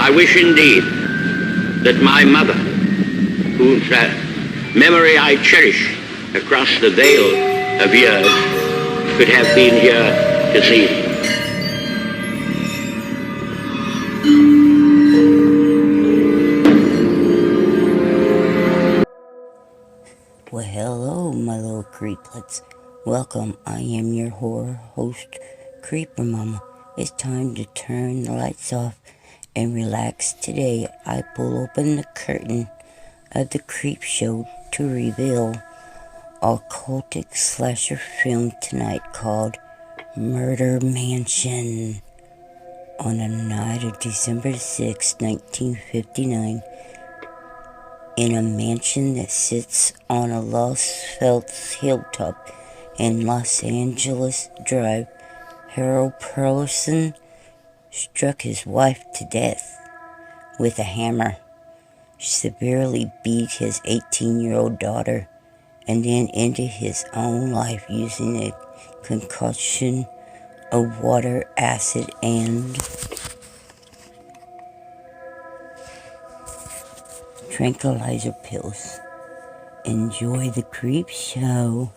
I wish indeed that my mother, whose memory I cherish across the veil of years, could have been here to see me. Well, hello, my little creeplets. Welcome. I am your horror host, Creeper Momma. It's time to turn the lights off and relax. Today, I pull open the curtain of the Creepshow to reveal a cultic slasher film tonight called Murder Mansion. On the night of December 6, 1959, in a mansion that sits on a Los Feliz hilltop in Los Angeles Drive, Harold Perlson struck his wife to death with a hammer, severely beat his 18-year-old daughter, and then ended his own life using a concoction of water, acid, and tranquilizer pills. Enjoy the Creepshow.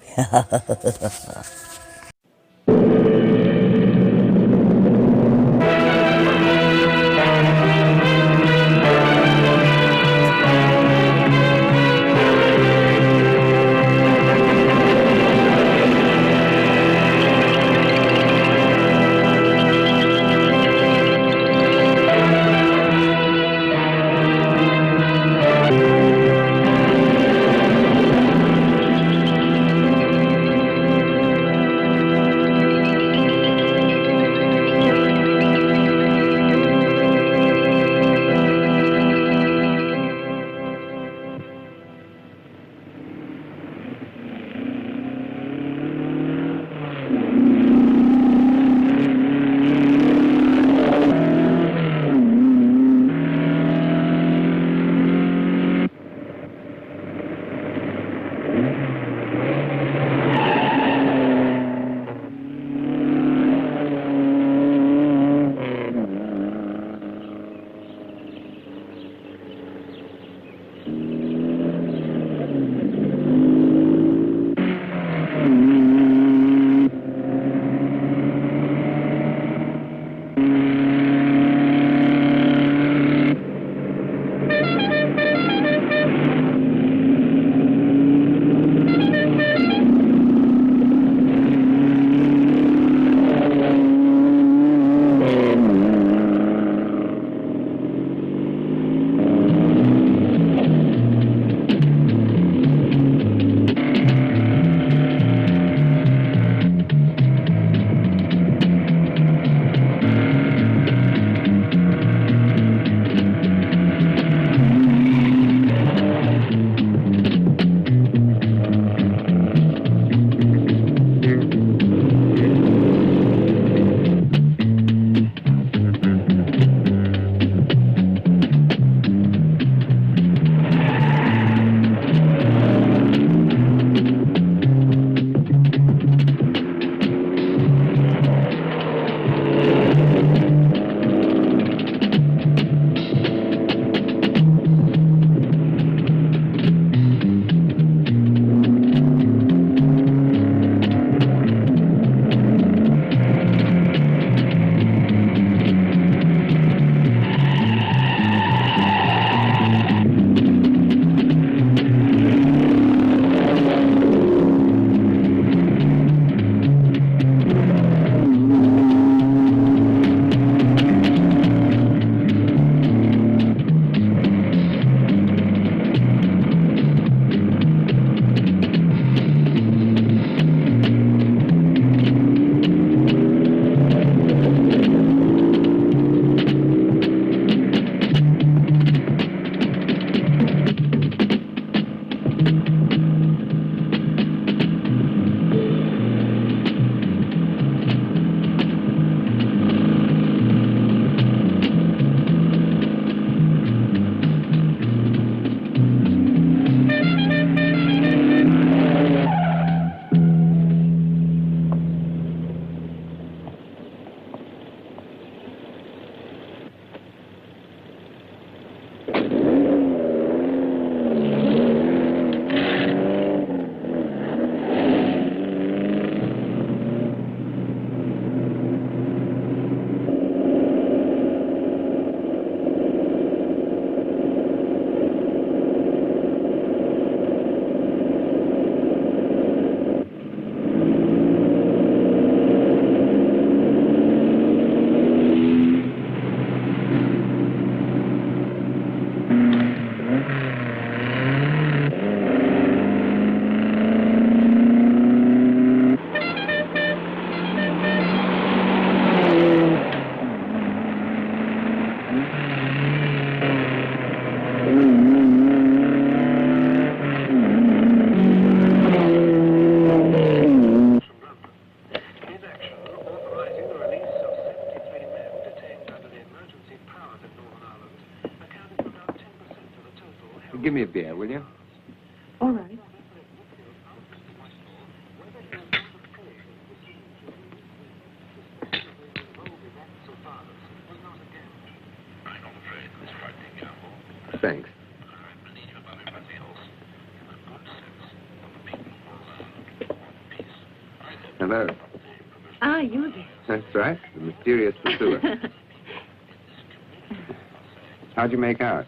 there, will you? All right. Thanks. Hello. Ah, you again. That's right, the mysterious pursuer. How'd you make out?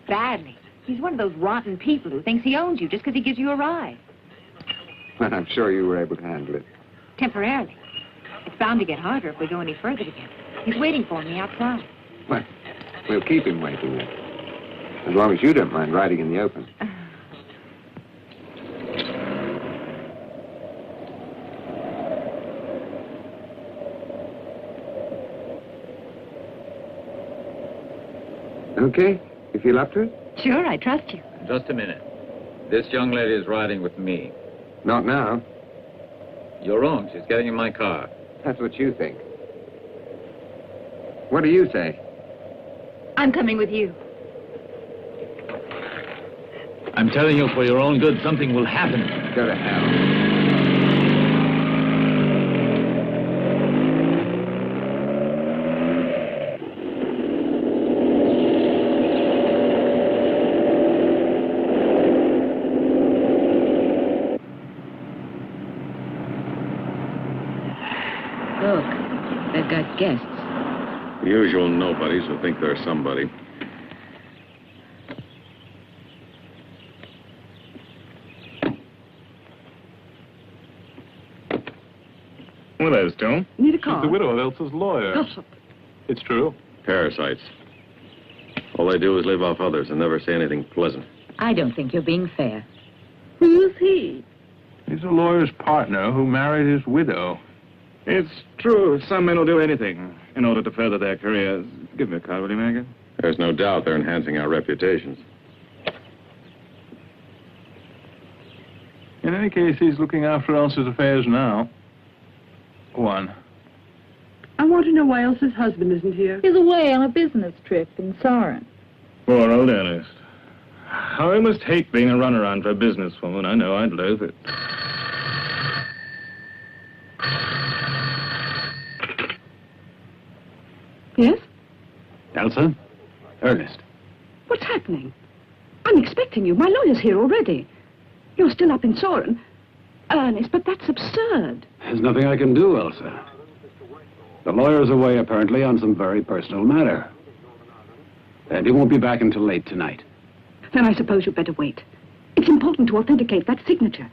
Badly. He's one of those rotten people who thinks he owns you just because he gives you a ride. Well, I'm sure you were able to handle it. Temporarily. It's bound to get harder if we go any further together. He's waiting for me outside. Well, we'll keep him waiting then. As long as you don't mind riding in the open. Okay, you feel up to it? Sure, I trust you. Just a minute. This young lady is riding with me. Not now. You're wrong. She's getting in my car. That's what you think. What do you say? I'm coming with you. I'm telling you, for your own good, something will happen. Go to hell. Look, they've got guests. Usual nobodies who think they're somebody. Well, there's Tom. Need a She's car? the widow of Elsa's lawyer. Gossip. It's true. Parasites. All they do is live off others and never say anything pleasant. I don't think you're being fair. Who's he? He's a lawyer's partner who married his widow. It's true. Some men will do anything in order to further their careers. Give me a card, will you, Megan? There's no doubt they're enhancing our reputations. In any case, he's looking after Elsa's affairs now. Go on. I want to know why Elsa's husband isn't here. He's away on a business trip in Soren. Poor old Ernest. How I must hate being a runaround for a businesswoman. I know I'd loathe it. Yes? Elsa? Ernest. What's happening? I'm expecting you. My lawyer's here already. You're still up in Soren. Ernest, but that's absurd. There's nothing I can do, Elsa. The lawyer's away, apparently, on some very personal matter. And he won't be back until late tonight. Then I suppose you'd better wait. It's important to authenticate that signature.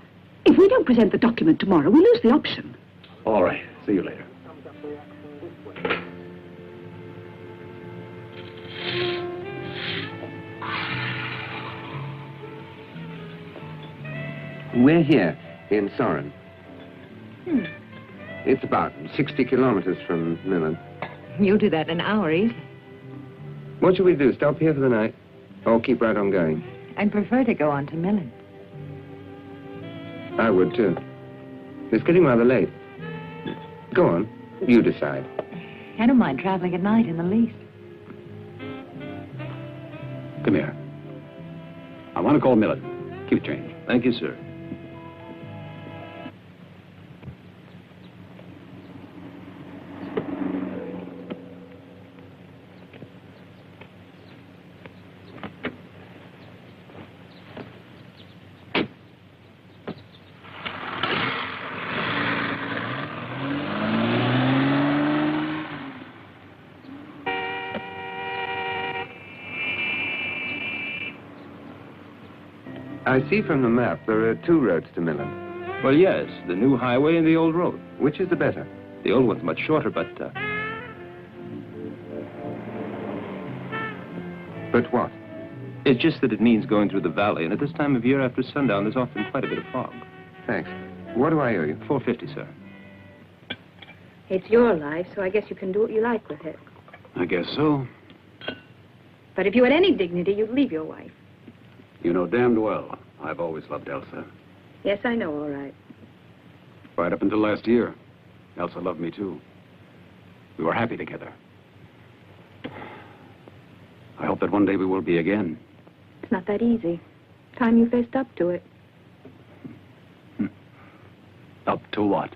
If we don't present the document tomorrow, we lose the option. All right. See you later. We're here in Soren. It's about 60 kilometers from Millen. You'll do that in an hour, easy. What should we do? Stop here for the night? Or keep right on going? I'd prefer to go on to Millen. I would, too. It's getting rather late. Go on. You decide. I don't mind traveling at night in the least. Come here. I want to call Millen. Keep it change. Thank you, sir. I see from the map there are two roads to Millen. Well, yes, the new highway and the old road. Which is the better? The old one's much shorter, but But what? it's just that it means going through the valley, and at this time of year after sundown, there's often quite a bit of fog. Thanks. What do I owe you? $4.50, sir. It's your life, so I guess you can do what you like with it. I guess so. But if you had any dignity, you'd leave your wife. You know damned well I've always loved Elsa. Yes, I know, all right. Right up until last year, Elsa loved me, too. We were happy together. I hope that one day we will be again. It's not that easy. Time you faced up to it. Up to what?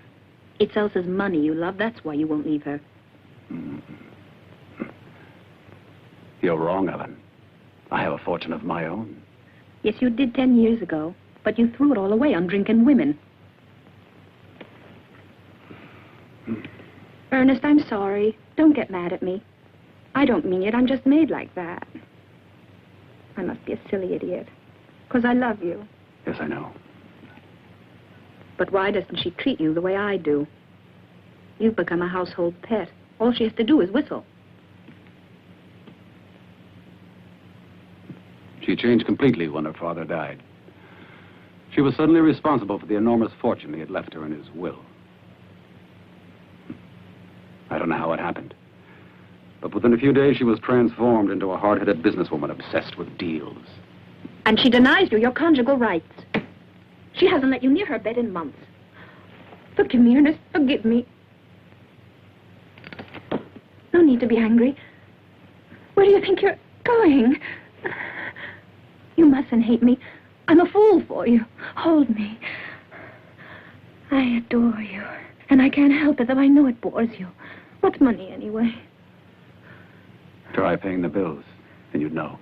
It's Elsa's money you love. That's why you won't leave her. You're wrong, Ellen. I have a fortune of my own. Yes, you did 10 years ago. But you threw it all away on drink and women. Ernest, I'm sorry. Don't get mad at me. I don't mean it. I'm just made like that. I must be a silly idiot. 'Cause I love you. Yes, I know. But why doesn't she treat you the way I do? You've become a household pet. All she has to do is whistle. She changed completely when her father died. She was suddenly responsible for the enormous fortune he had left her in his will. I don't know how it happened. But within a few days, she was transformed into a hard-headed businesswoman obsessed with deals. And she denies you your conjugal rights. She hasn't let you near her bed in months. Forgive me, Ernest. Forgive me. No need to be angry. Where do you think you're going? You mustn't hate me. I'm a fool for you. Hold me. I adore you. And I can't help it, though I know it bores you. What's money, anyway? Try paying the bills, and you'd know.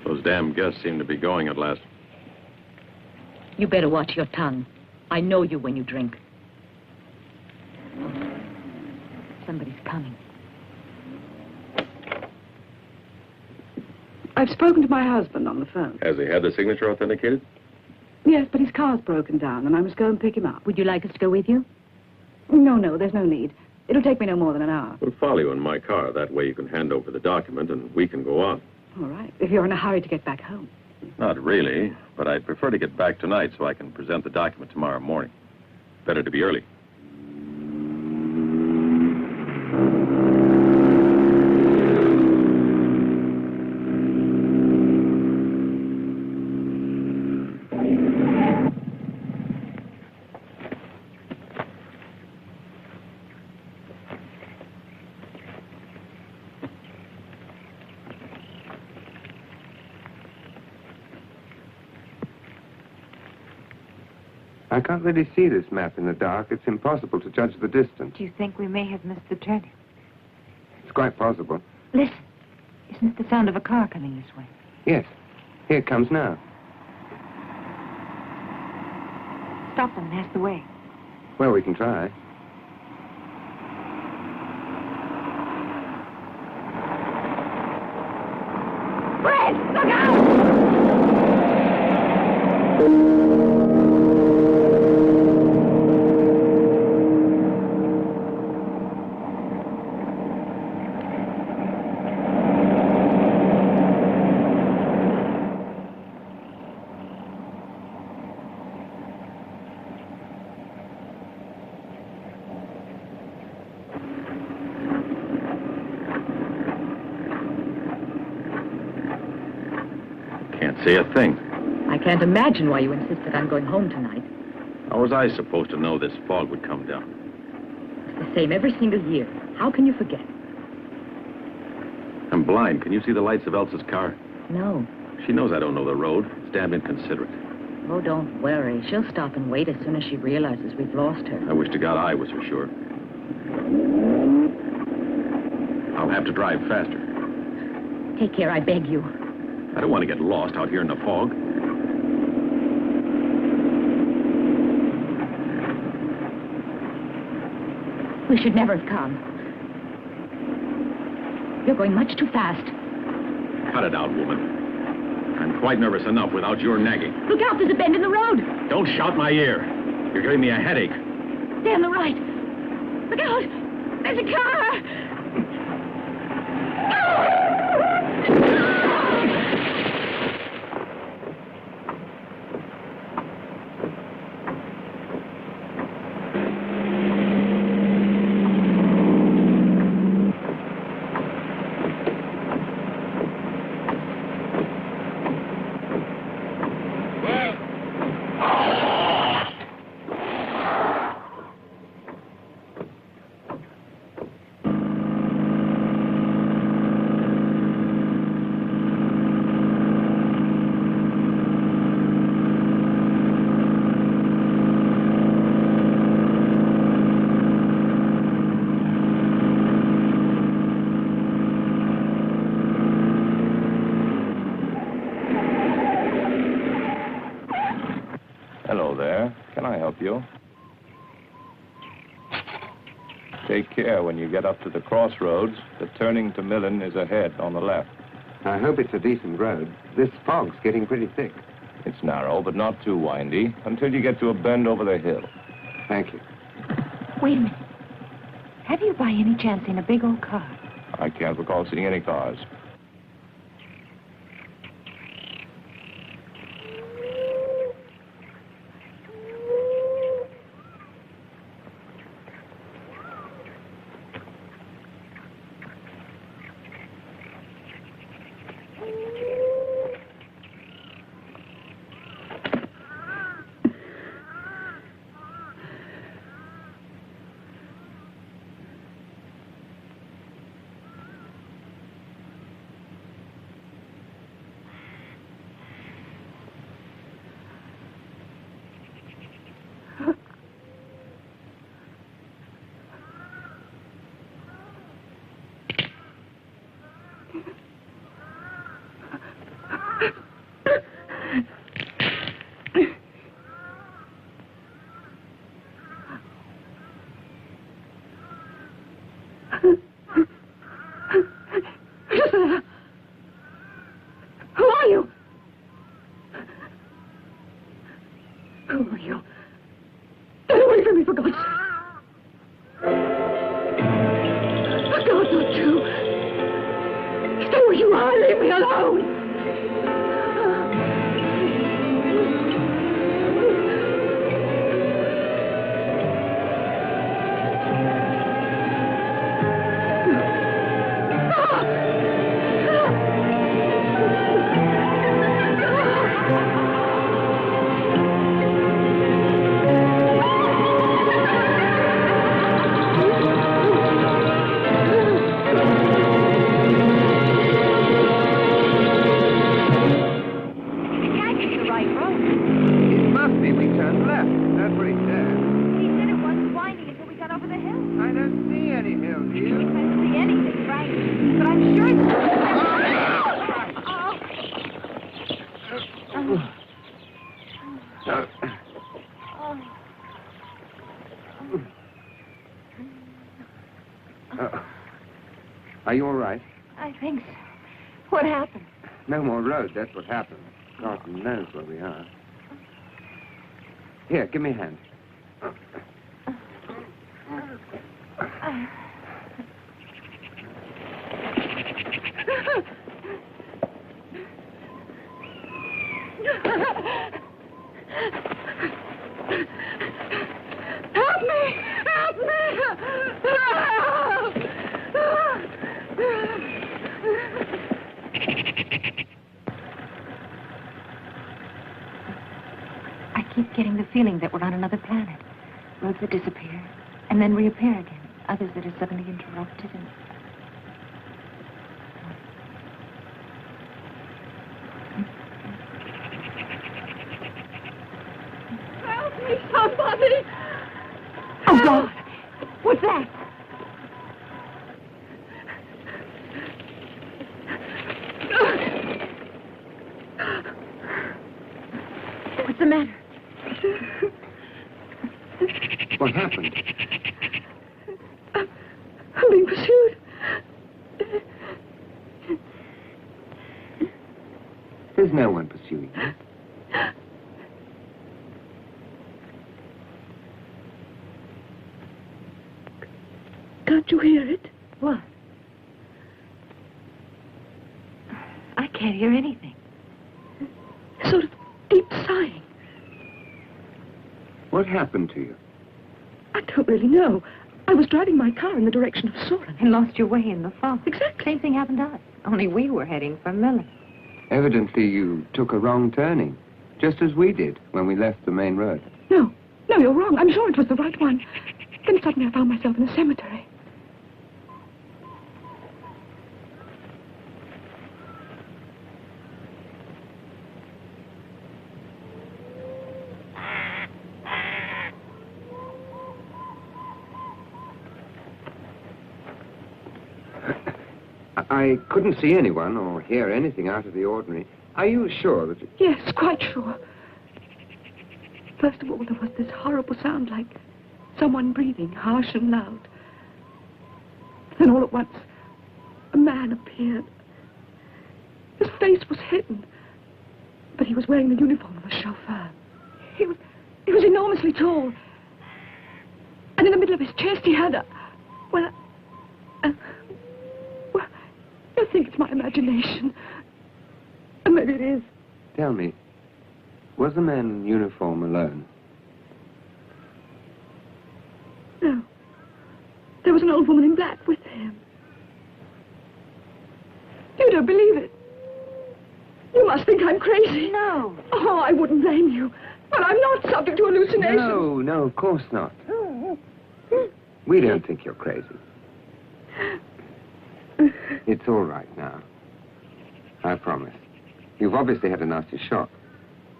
Those damn guests seem to be going at last. You better watch your tongue. I know you when you drink. Somebody's coming. I've spoken to my husband on the phone. Has he had the signature authenticated? Yes, but his car's broken down, and I must go and pick him up. Would you like us to go with you? No, there's no need. It'll take me no more than an hour. We'll follow you in my car. That way you can hand over the document and we can go on. All right, if you're in a hurry to get back home. Not really, but I'd prefer to get back tonight so I can present the document tomorrow morning. Better to be early. I can't really see this map in the dark. It's impossible to judge the distance. Do you think we may have missed the turning? It's quite possible. Listen. Isn't it the sound of a car coming this way? Yes. Here it comes now. Stop them and ask the way. Well, we can try. Fred, look out! Say a thing. I can't imagine why you insisted on going home tonight. How was I supposed to know this fog would come down? It's the same every single year. How can you forget? I'm blind. Can you see the lights of Elsa's car? No. She knows I don't know the road. It's damn inconsiderate. Oh, don't worry. She'll stop and wait as soon as she realizes we've lost her. I wish to God I was for sure. I'll have to drive faster. Take care, I beg you. I don't want to get lost out here in the fog. We should never have come. You're going much too fast. Cut it out, woman. I'm quite nervous enough without your nagging. Look out, there's a bend in the road. Don't shout my ear. You're giving me a headache. Stay on the right. Look out! There's a car! help you. Take care when you get up to the crossroads. The turning to Millen is ahead on the left. I hope it's a decent road. This fog's getting pretty thick. It's narrow, but not too windy, until you get to a bend over the hill. Thank you. Wait a minute. Have you by any chance seen a big old car? I can't recall seeing any cars. Who are you? Who are you? Get away from me, for God's sake. For God, not you. Stay where you are. Leave me alone. Are you all right? I think so. What happened? No more road, that's what happened. God knows where we are. Here, give me a hand. Help me! Help me! I keep getting the feeling that we're on another planet. Roads that disappear and then reappear again. Others that are suddenly interrupted and... Help me, somebody! Oh, God! What's that? What's the matter? What happened? I'm being pursued. There's no one pursuing you. Can't you hear it? What? I can't hear anything. A sort of deep sighing. What happened to you? I don't really know. I was driving my car in the direction of Soren. And lost your way in the fog. Exactly. Same thing happened to us. Only we were heading for Millen. Evidently, you took a wrong turning, just as we did when we left the main road. No, you're wrong. I'm sure it was the right one. Then suddenly I found myself in a cemetery. I couldn't see anyone or hear anything out of the ordinary. Are you sure that... Yes, quite sure. First of all, there was this horrible sound like someone breathing, harsh and loud. Then all at once, a man appeared. His face was hidden, but he was wearing the uniform of a chauffeur. He was enormously tall. And in the middle of his chest, he had a... Well, I think it's my imagination. And maybe it is. Tell me, was the man in uniform alone? No. There was an old woman in black with him. You don't believe it. You must think I'm crazy. No. Oh, I wouldn't blame you. But I'm not subject to hallucinations. No, of course not. We don't think you're crazy. It's all right now. I promise. You've obviously had a nasty shock.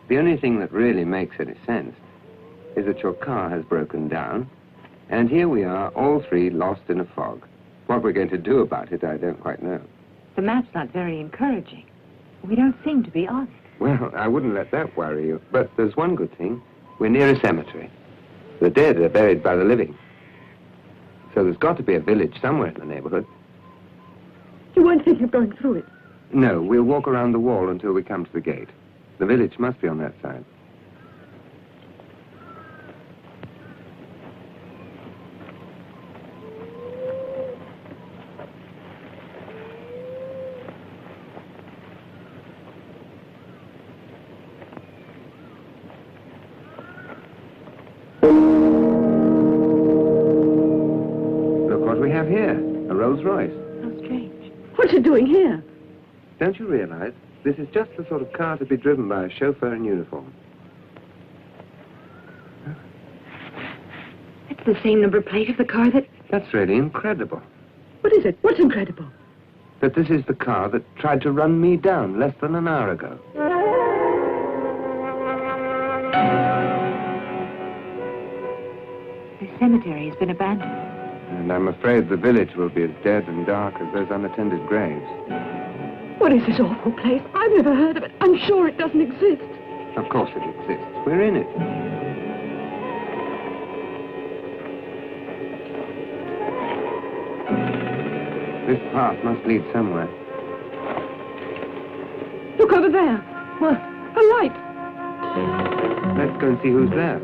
The only thing that really makes any sense is that your car has broken down, and here we are, all three lost in a fog. What we're going to do about it, I don't quite know. The map's not very encouraging. We don't seem to be on it. Well, I wouldn't let that worry you, but there's one good thing. We're near a cemetery. The dead are buried by the living. So there's got to be a village somewhere in the neighborhood. You weren't thinking of going through it? No, we'll walk around the wall until we come to the gate. The village must be on that side. Look what we have here, a Rolls Royce. How strange. What's it doing here? Don't you realize this is just the sort of car to be driven by a chauffeur in uniform? It's the same number plate of the car that... That's really incredible. What is it? What's incredible? That this is the car that tried to run me down less than an hour ago. The cemetery has been abandoned. And I'm afraid the village will be as dead and dark as those unattended graves. What is this awful place? I've never heard of it. I'm sure it doesn't exist. Of course it exists. We're in it. This path must lead somewhere. Look over there. What? A light. Let's go and see who's there.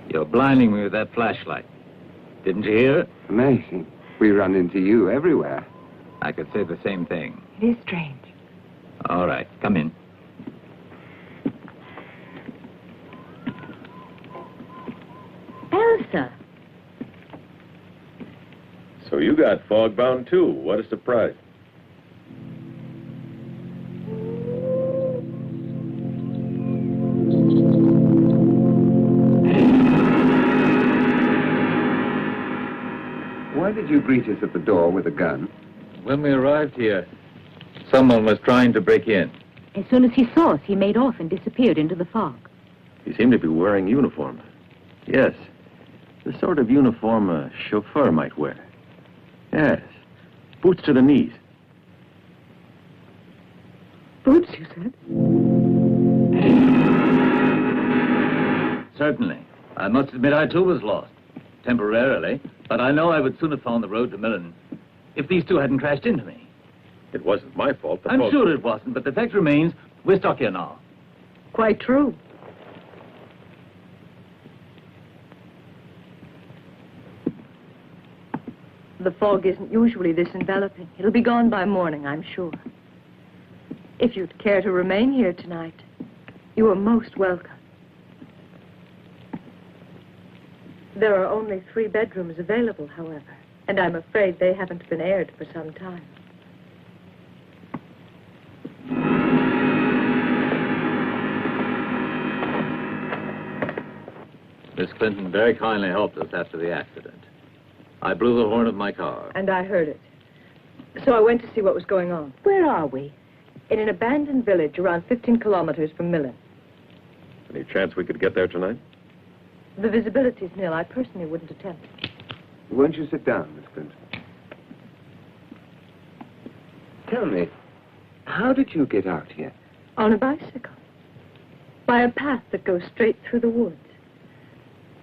You're blinding me with that flashlight. Didn't you hear? Amazing. We run into you everywhere. I could say the same thing. It is strange. All right, come in. Elsa. So you got fog-bound, too. What a surprise. Why did you greet us at the door with a gun? When we arrived here, someone was trying to break in. As soon as he saw us, he made off and disappeared into the fog. He seemed to be wearing uniform. Yes, the sort of uniform a chauffeur might wear. Yes, boots to the knees. Boots, you said? Certainly. I must admit I too was lost. Temporarily. But I know I would soon have found the road to Millen if these two hadn't crashed into me. It wasn't my fault. I'm sure it wasn't, but the fact remains, we're stuck here now. Quite true. The fog isn't usually this enveloping. It'll be gone by morning, I'm sure. If you'd care to remain here tonight, you are most welcome. There are only 3 bedrooms available, however, and I'm afraid they haven't been aired for some time. Miss Clinton very kindly helped us after the accident. I blew the horn of my car. And I heard it. So I went to see what was going on. Where are we? In an abandoned village around 15 kilometers from Millen. Any chance we could get there tonight? The visibility's nil. I personally wouldn't attempt it. Won't you sit down, Miss Clinton? Tell me, how did you get out here? On a bicycle. By a path that goes straight through the woods.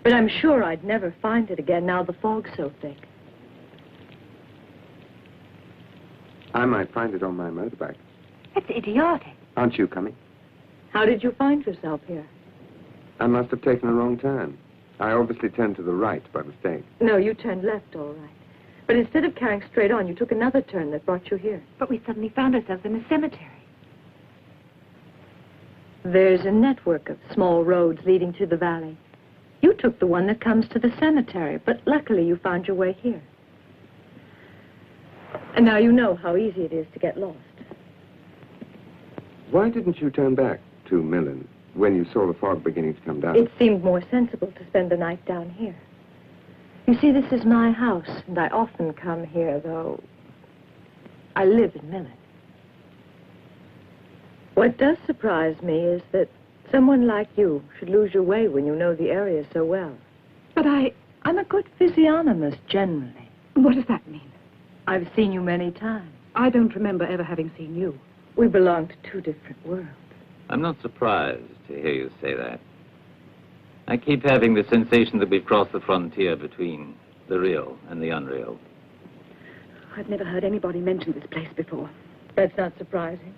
But I'm sure I'd never find it again now the fog's so thick. I might find it on my motorbike. That's idiotic. Aren't you coming? How did you find yourself here? I must have taken a wrong turn. I obviously turned to the right by mistake. No, you turned left, all right. But instead of carrying straight on, you took another turn that brought you here. But we suddenly found ourselves in a cemetery. There's a network of small roads leading to the valley. You took the one that comes to the cemetery, but luckily you found your way here. And now you know how easy it is to get lost. Why didn't you turn back to Millen when you saw the fog beginning to come down? It seemed more sensible to spend the night down here. You see, this is my house, and I often come here, though I live in Millen. What does surprise me is that someone like you should lose your way when you know the area so well. But I'm a good physiognomist, generally. What does that mean? I've seen you many times. I don't remember ever having seen you. We belong to two different worlds. I'm not surprised to hear you say that. I keep having the sensation that we've crossed the frontier between the real and the unreal. I've never heard anybody mention this place before. That's not surprising.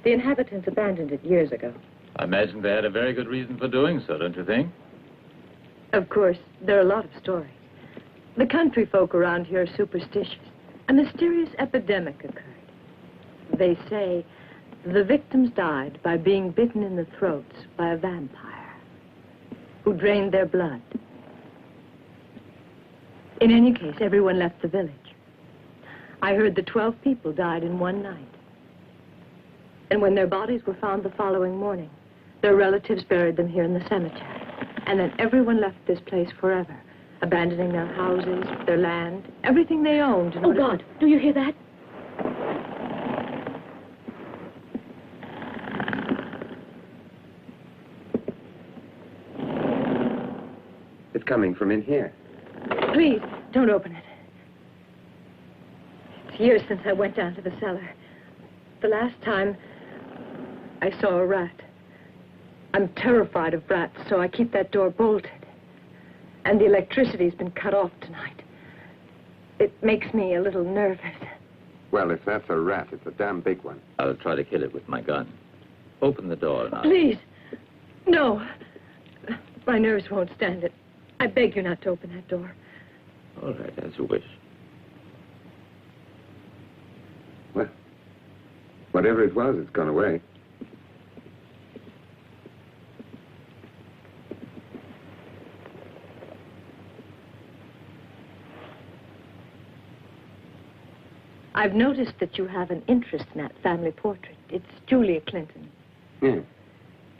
The inhabitants abandoned it years ago. I imagine they had a very good reason for doing so, don't you think? Of course, there are a lot of stories. The country folk around here are superstitious. A mysterious epidemic occurred. They say the victims died by being bitten in the throats by a vampire who drained their blood. In any case, everyone left the village. I heard that 12 people died in one night. And when their bodies were found the following morning, their relatives buried them here in the cemetery. And then everyone left this place forever, abandoning their houses, their land, everything they owned. Oh, God, do you hear that? It's coming from in here. Please, don't open it. It's years since I went down to the cellar. The last time I saw a rat. I'm terrified of rats, so I keep that door bolted. And the electricity's been cut off tonight. It makes me a little nervous. Well, if that's a rat, it's a damn big one. I'll try to kill it with my gun. Open the door now. Please. No. My nerves won't stand it. I beg you not to open that door. All right, as you wish. Well, whatever it was, it's gone away. I've noticed that you have an interest in that family portrait. It's Julia Clinton. Yeah.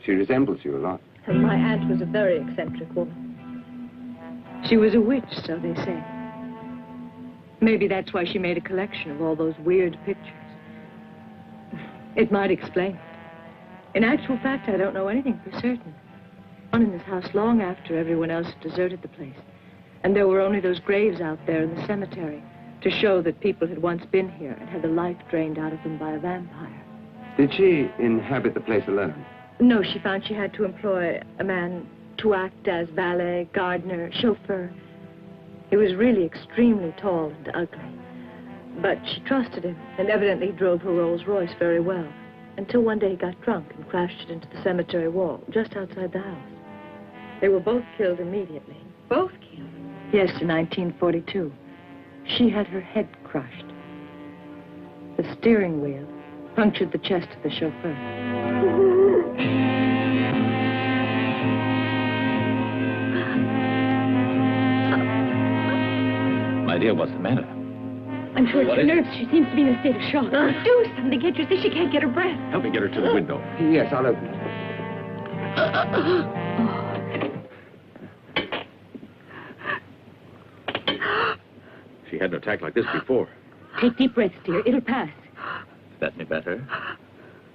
She resembles you a lot. And my aunt was a very eccentric woman. She was a witch, so they say. Maybe that's why she made a collection of all those weird pictures. It might explain it. In actual fact, I don't know anything for certain. I was in this house long after everyone else had deserted the place. And there were only those graves out there in the cemetery to show that people had once been here and had the life drained out of them by a vampire. Did she inhabit the place alone? No, she found she had to employ a man to act as valet, gardener, chauffeur. He was really extremely tall and ugly. But she trusted him and evidently drove her Rolls Royce very well until one day he got drunk and crashed it into the cemetery wall just outside the house. They were both killed immediately. Both killed? Yes, in 1942. She had her head crushed. The steering wheel punctured the chest of the chauffeur. My dear, what's the matter? I'm sure it's What her is it? nerves. She seems to be in a state of shock. Do something, can't you see? She can't get her breath. Help me get her to the window. Yes, I'll open it. had an attack like this before. Take deep breaths, dear. It'll pass. Is that any better?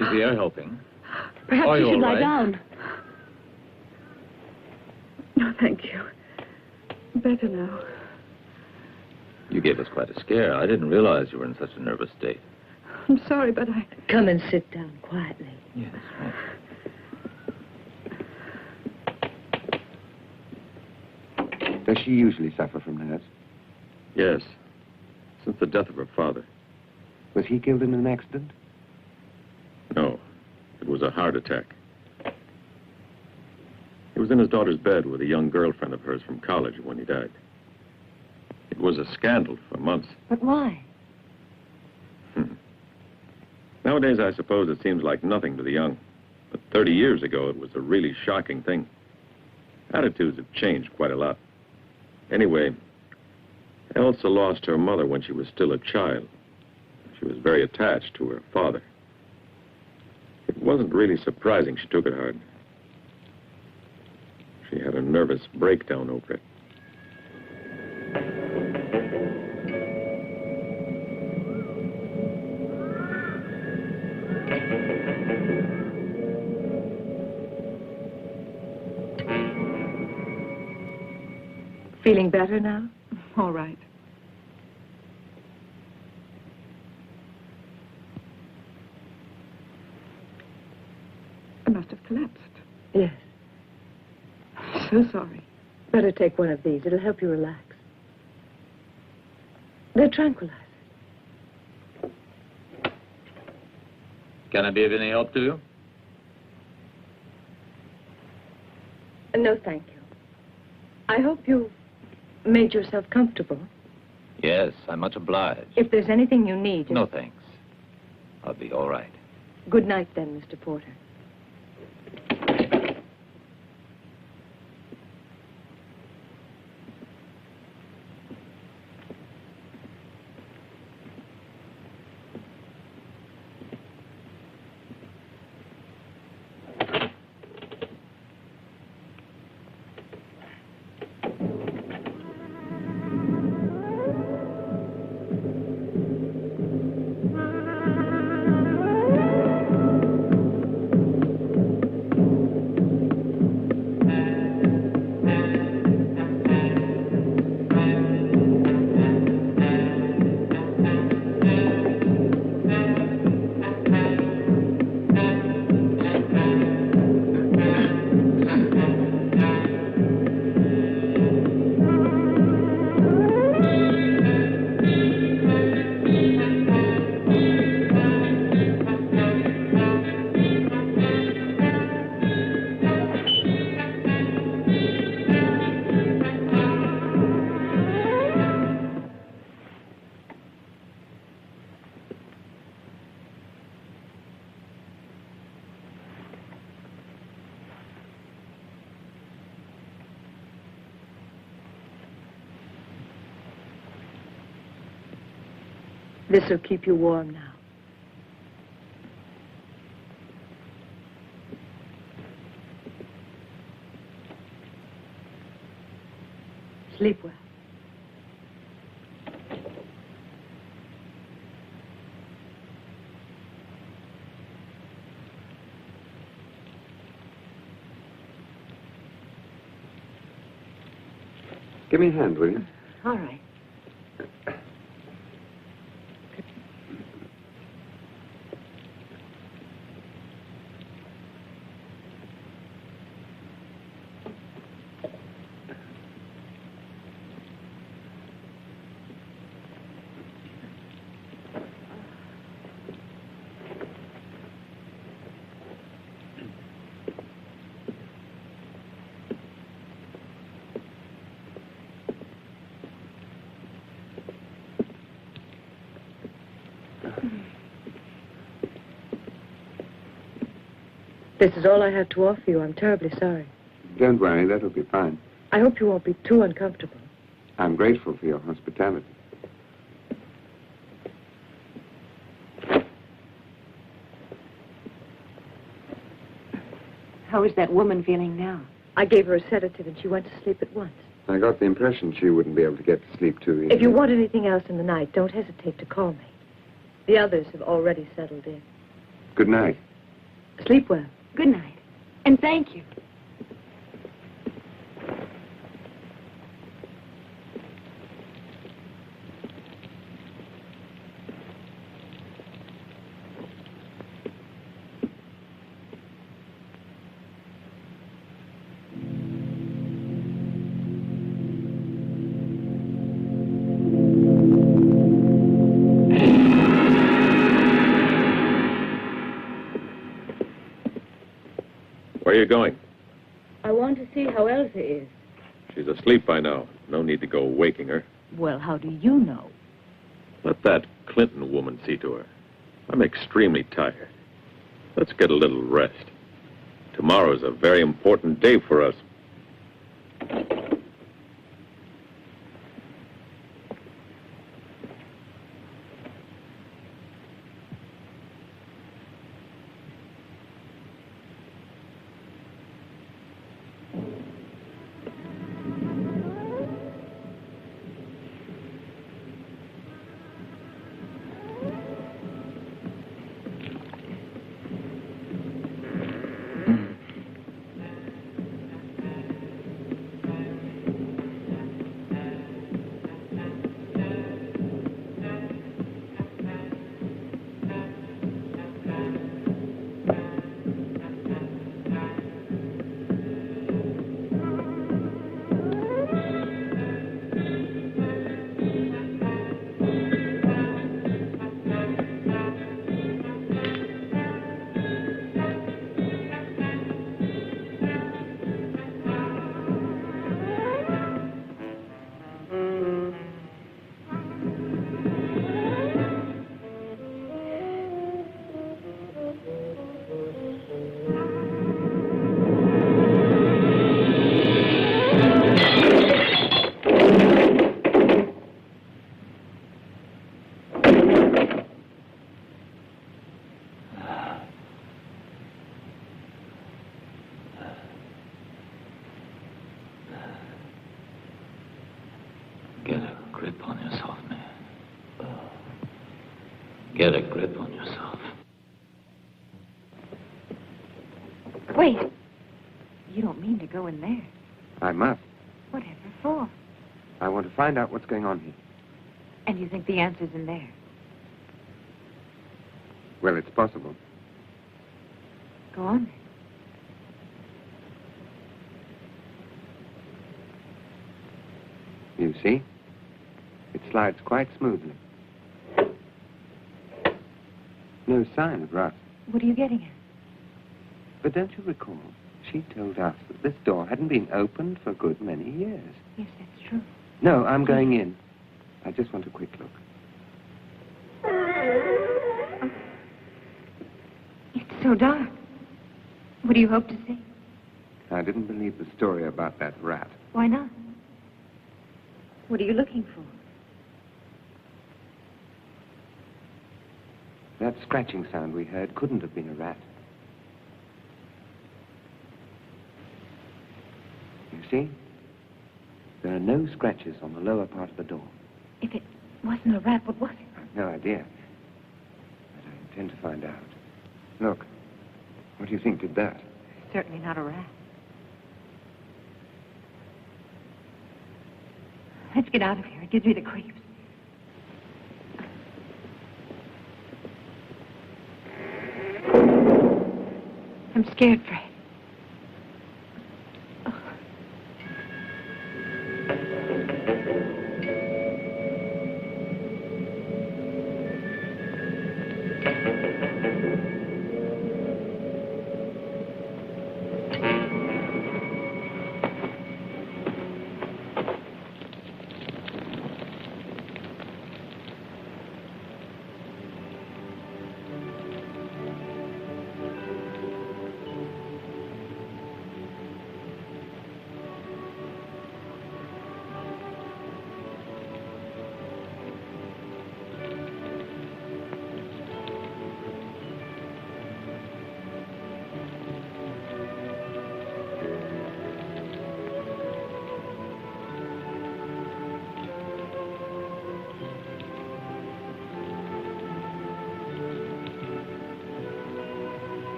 Is the air helping? Perhaps Are you you should all lie right? down. No, thank you. Better now. You gave us quite a scare. I didn't realize you were in such a nervous state. I'm sorry, but I... Come and sit down quietly. Yes, right. Does she usually suffer from nerves? Yes, since the death of her father. Was he killed in an accident? No, it was a heart attack. He was in his daughter's bed with a young girlfriend of hers from college when he died. It was a scandal for months. But why? Nowadays, I suppose it seems like nothing to the young. But 30 years ago, it was a really shocking thing. Attitudes have changed quite a lot. Anyway, Elsa lost her mother when she was still a child. She was very attached to her father. It wasn't really surprising she took it hard. She had a nervous breakdown over it. Feeling better now? All right. I must have collapsed. Yes. I'm so sorry. Better take one of these. It'll help you relax. They're tranquilizers. Can I be of any help to you? No, thank you. I hope you've made yourself comfortable. Yes, I'm much obliged. If there's anything you need... No, thanks. I'll be all right. Good night, then, Mr. Porter. This'll keep you warm now. Sleep well. Give me a hand, will you? All right. This is all I have to offer you. I'm terribly sorry. Don't worry, that'll be fine. I hope you won't be too uncomfortable. I'm grateful for your hospitality. How is that woman feeling now? I gave her a sedative and she went to sleep at once. I got the impression she wouldn't be able to get to sleep too easily. If you want anything else in the night, don't hesitate to call me. The others have already settled in. Good night. Sleep well. Good night. And thank you. Where are you going? I want to see how Elsa is. She's asleep by now. No need to go waking her. Well, how do you know? Let that Clinton woman see to her. I'm extremely tired. Let's get a little rest. Tomorrow's a very important day for us. Get a grip on yourself, man. Get a grip on yourself. Wait. You don't mean to go in there. I must. Whatever for? I want to find out what's going on here. And you think the answer's in there? Well, it's possible. Go on then. You see? It slides quite smoothly. No sign of rust. What are you getting at? But don't you recall, she told us that this door hadn't been opened for a good many years. Yes, that's true. No, I'm going in. I just want a quick look. It's so dark. What do you hope to see? I didn't believe the story about that rat. Why not? What are you looking for? That scratching sound we heard couldn't have been a rat. You see? There are no scratches on the lower part of the door. If it wasn't a rat, what was it? I've no idea. But I intend to find out. Look, what do you think did that? Certainly not a rat. Let's get out of here. It gives me the creeps. I'm scared, Fred.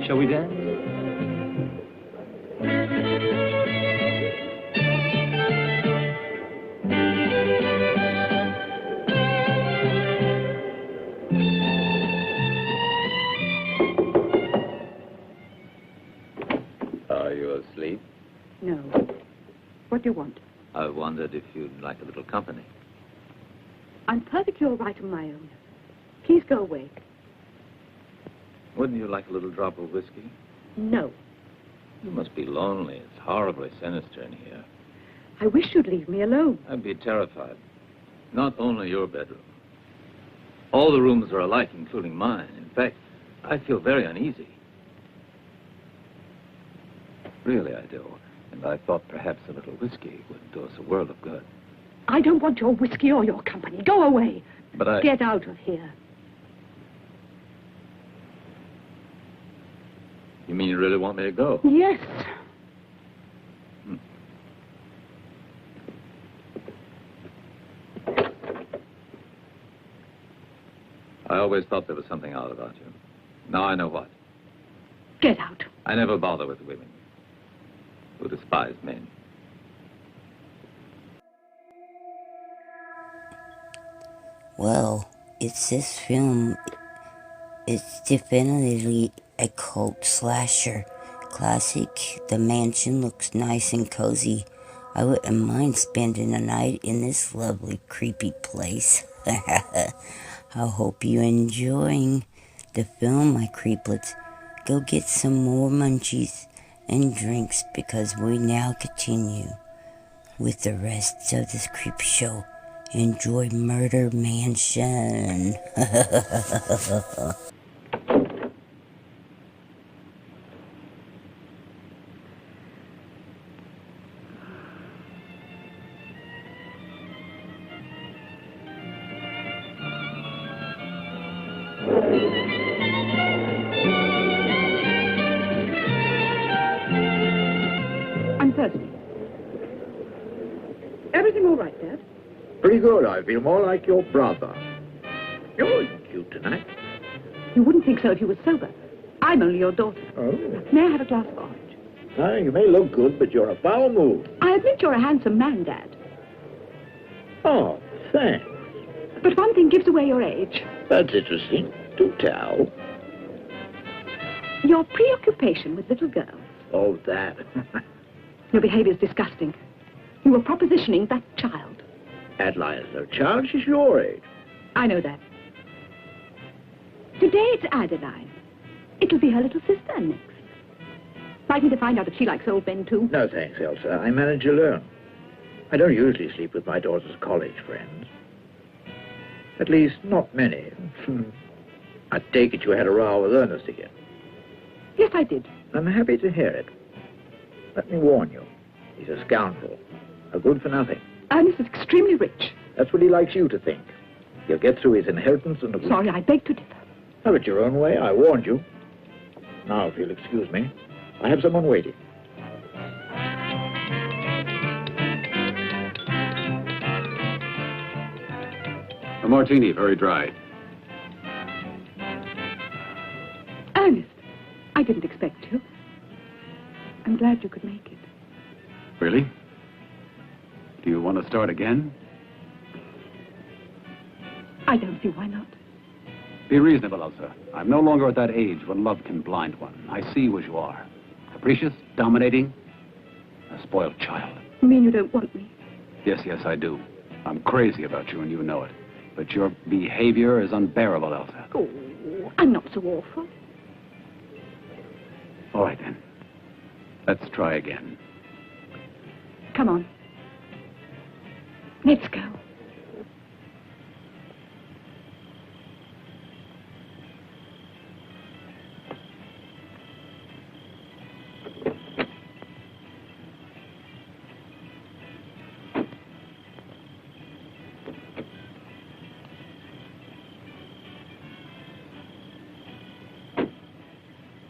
Shall we dance? Are you asleep? No. What do you want? I wondered if you'd like a little company. I'm perfectly all right on my own. Please go away. Wouldn't you like a little drop of whiskey? No. You must be lonely. It's horribly sinister in here. I wish you'd leave me alone. I'd be terrified. Not only your bedroom. All the rooms are alike, including mine. In fact, I feel very uneasy. Really, I do. And I thought perhaps a little whiskey would do us a world of good. I don't want your whiskey or your company. Go away. But I... Get out of here. You mean you really want me to go? Yes. I always thought there was something odd about you. Now I know what. Get out. I never bother with women who despise men. Well, it's this film. It's definitely a cult slasher. Classic. The mansion looks nice and cozy. I wouldn't mind spending a night in this lovely, creepy place. I hope you're enjoying the film, my creeplets. Go get some more munchies and drinks because we now continue with the rest of this creep show. Enjoy Murder Mansion. I'm thirsty. Everything all right, Dad? Pretty good. I feel more like your brother. You're cute tonight. You wouldn't think so if you were sober. I'm only your daughter. Oh. May I have a glass of orange? You may look good, but you're a foul mood. I admit you're a handsome man, Dad. Oh, thanks. But one thing gives away your age. That's interesting. Do tell. Your preoccupation with little girls. Oh, that. Your behavior's disgusting. You were propositioning that child. Adeline's no child. She's your age. I know that. Today it's Adeline. It'll be her little sister next. Likely to find out if she likes old men, too. No, thanks, Elsa. I manage alone. I don't usually sleep with my daughter's college friends. At least, not many. I take it you had a row with Ernest again. Yes, I did. I'm happy to hear it. Let me warn you. He's a scoundrel. A good-for-nothing. Ernest is extremely rich. That's what he likes you to think. He'll get through his inheritance and... Sorry, I beg to differ. Have it your own way. I warned you. Now, if you'll excuse me, I have someone waiting. A martini, very dry. Ernest, I didn't expect you. I'm glad you could make it. Really? Do you want to start again? I don't see why not. Be reasonable, Elsa. I'm no longer at that age when love can blind one. I see you as you are. Capricious, dominating, a spoiled child. You mean you don't want me? Yes, I do. I'm crazy about you and you know it. But your behavior is unbearable, Elsa. Oh, I'm not so awful. All right, then. Let's try again. Come on. Let's go.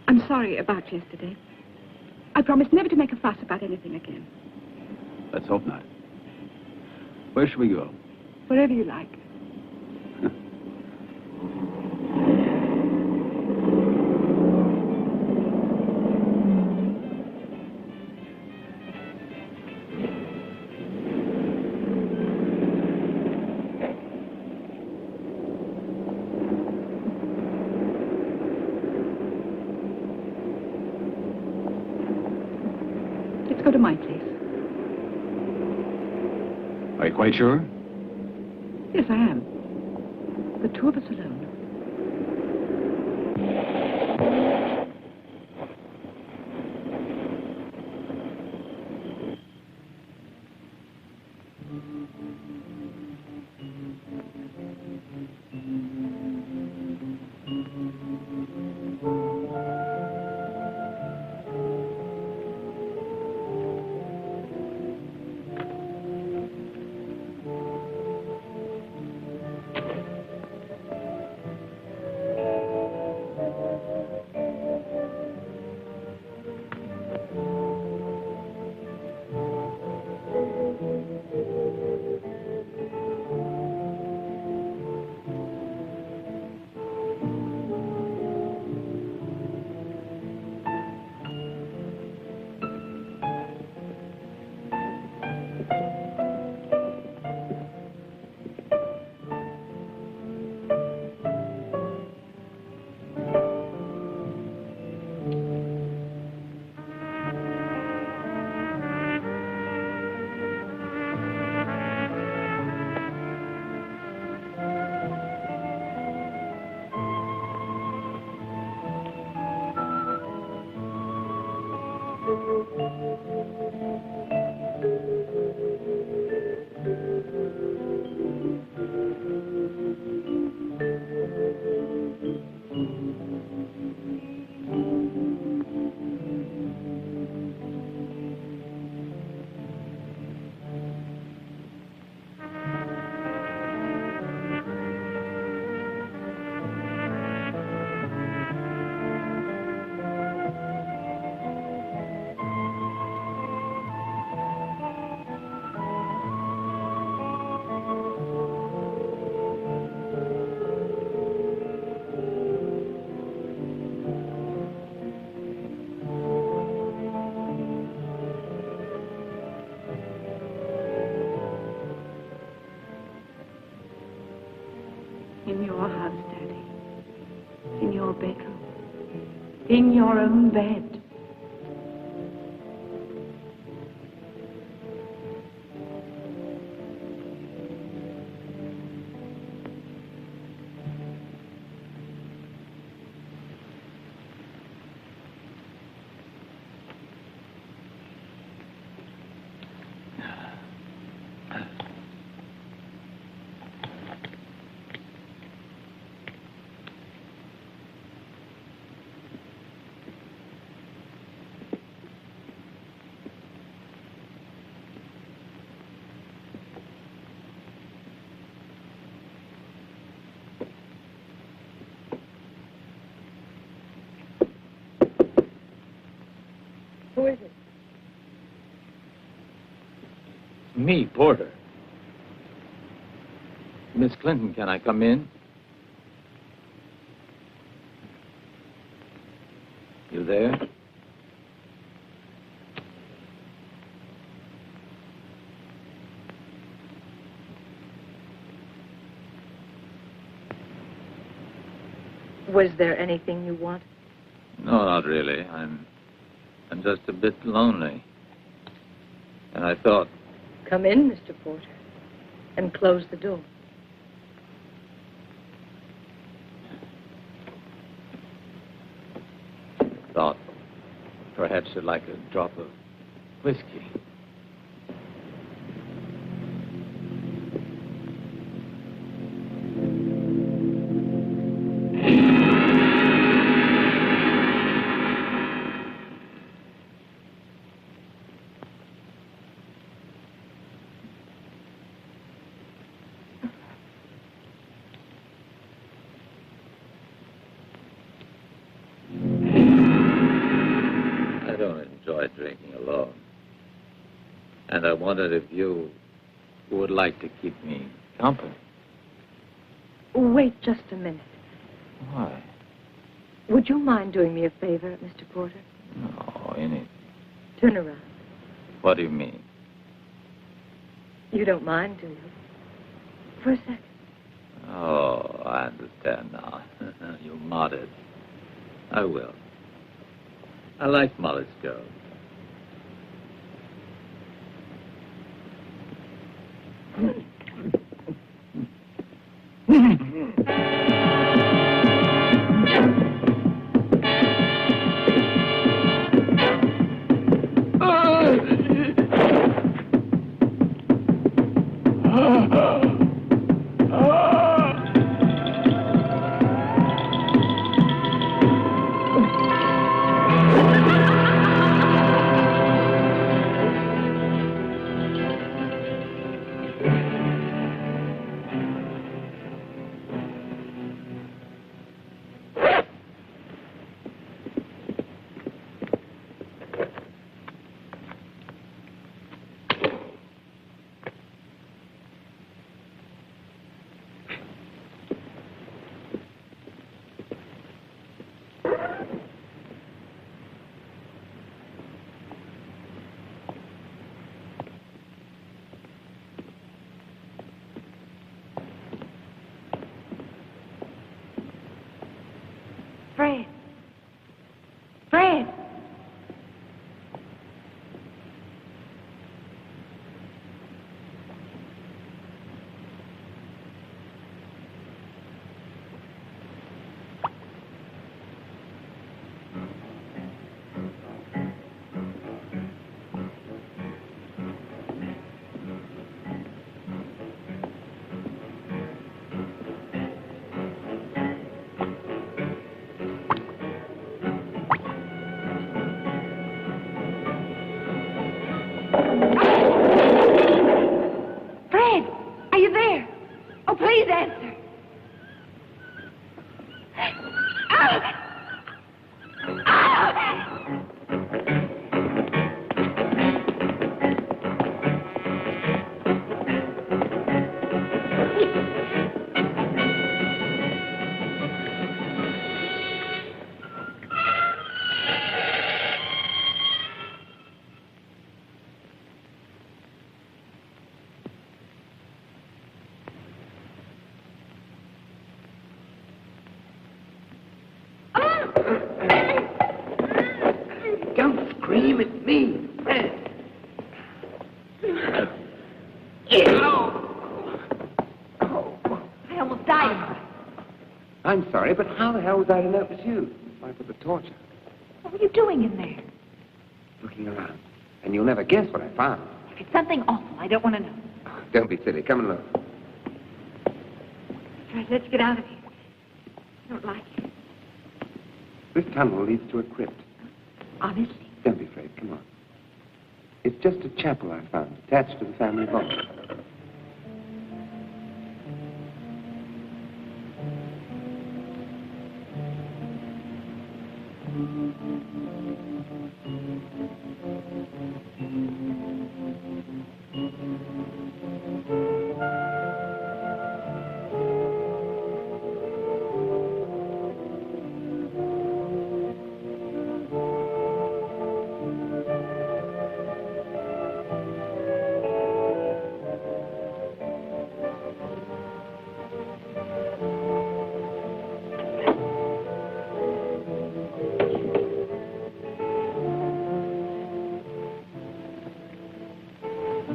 I'm sorry about yesterday. I promise never to make a fuss about anything again. Let's hope not. Where should we go? Wherever you like. go to my place. Are you quite sure? Yes, I am. The two of us alone. In your house, Daddy. In your bedroom. In your own bed. Who is it? Me, Porter. Miss Clinton, can I come in? You there? Was there anything you wanted? No, not really. I'm just a bit lonely. And I thought... Come in, Mr. Porter, and close the door. Thought perhaps you'd like a drop of whiskey. I don't enjoy drinking alone. And I wondered if you would like to keep me company. Wait just a minute. Why? Would you mind doing me a favor, Mr. Porter? No, anything. Turn around. What do you mean? You don't mind, do you? For a second. Oh, I understand now. You're modest. I will. I like modest girls. Fred. Fred. Fred, are you there? Oh, please answer. Don't scream at me, Fred. I almost died. I'm sorry, but how the hell was I to know it was you? Why, for the torture. What were you doing in there? Looking around. And you'll never guess what I found. If it's something awful, I don't want to know. Don't be silly. Come and look. Fred, let's get out of here. I don't like it. This tunnel leads to a crypt. Honestly. Don't be afraid. Come on. It's just a chapel I found, attached to the family vault.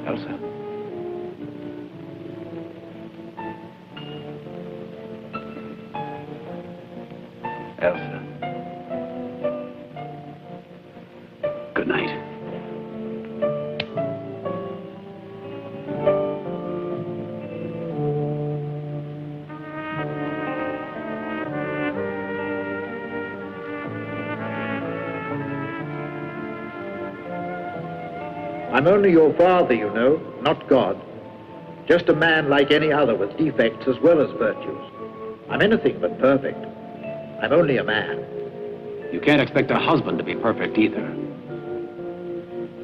Elsa. Elsa. Good night. I'm only your father, you know, not God. Just a man like any other with defects as well as virtues. I'm anything but perfect. I'm only a man. You can't expect a husband to be perfect either.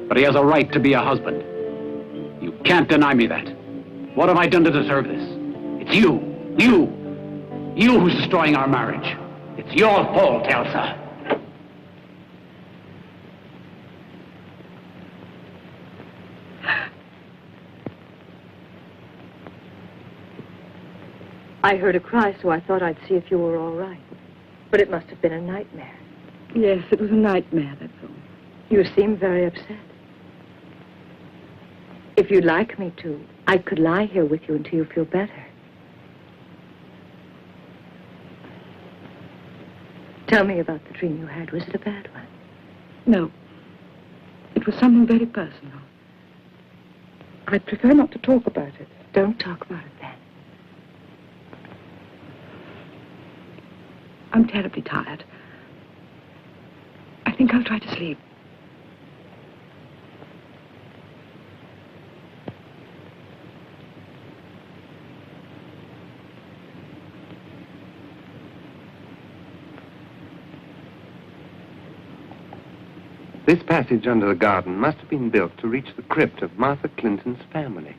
But he has a right to be a husband. You can't deny me that. What have I done to deserve this? It's you who's destroying our marriage. It's your fault, Elsa. I heard a cry, so I thought I'd see if you were all right. But it must have been a nightmare. Yes, it was a nightmare, that's all. You seem very upset. If you'd like me to, I could lie here with you until you feel better. Tell me about the dream you had. Was it a bad one? No. It was something very personal. I'd prefer not to talk about it. Don't talk about it then. I'm terribly tired. I think I'll try to sleep. This passage under the garden must have been built to reach the crypt of Martha Clinton's family.